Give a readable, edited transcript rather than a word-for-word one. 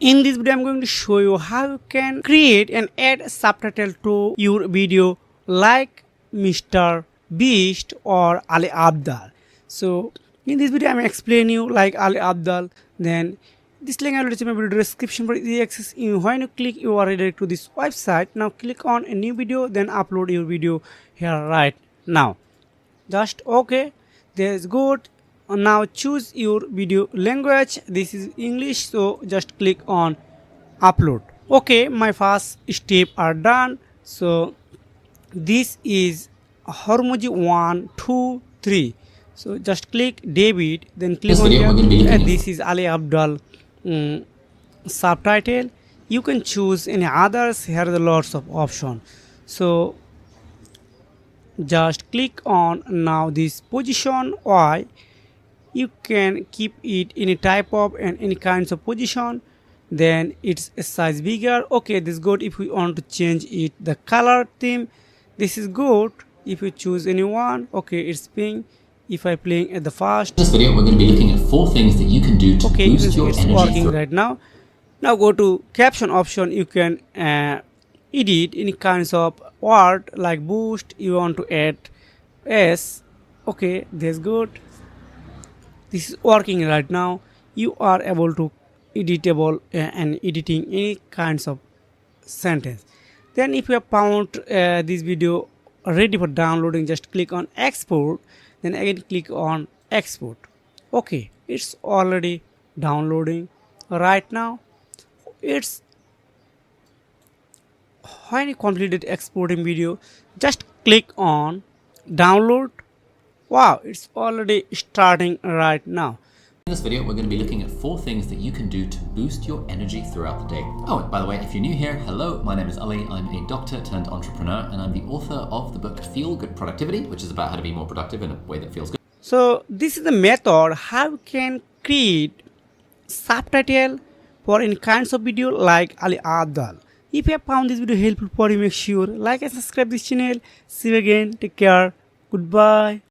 In this video, I'm going to show you how you can create and add subtitle to your video like Mr. Beast or Ali Abdal. So in this video, I'm explaining you like Ali Abdal. Then this link I will in my video description for easy access. When you click, you are redirected to this website. Now click on a new video, then upload your video here right now. Just okay. That's good. Now choose your video language. This is English, so just click on upload. Okay, my first step are done. So this is Hormoji 1 2 3. So just click David, then click on here, and this is Ali Abdal subtitle. You can choose any others. Here are the lots of options. So just click on now this position Y. You can keep it any type of and any kinds of position. Then it's a size bigger. Okay, this is good. If we want to change it the color theme, this is good. If you choose any one, okay, it's pink. If I playing at the first, In this video we're going to be looking at 4 things that you can do to okay, boost your it's energy working right now. Now go to caption option. You can edit any kinds of word like boost. You want to add s. Okay, that's good. This is working right now. You are able to editable and editing any kinds of sentence. Then if you have found this video ready for downloading, just click on export, then again click on export. Okay, it's already downloading right now. It's when you completed exporting video, just click on download. Wow, it's already starting right now. In this video, we're going to be looking at 4 things that you can do to boost your energy throughout the day. Oh, by the way, if you're new here, hello, my name is Ali. I'm a doctor turned entrepreneur, and I'm the author of the book Feel Good Productivity, which is about how to be more productive in a way that feels good. So this is the method how you can create subtitle for any kinds of video like Ali Abdal. If you have found this video helpful for you, make sure like and subscribe this channel. See you again. Take care. Goodbye.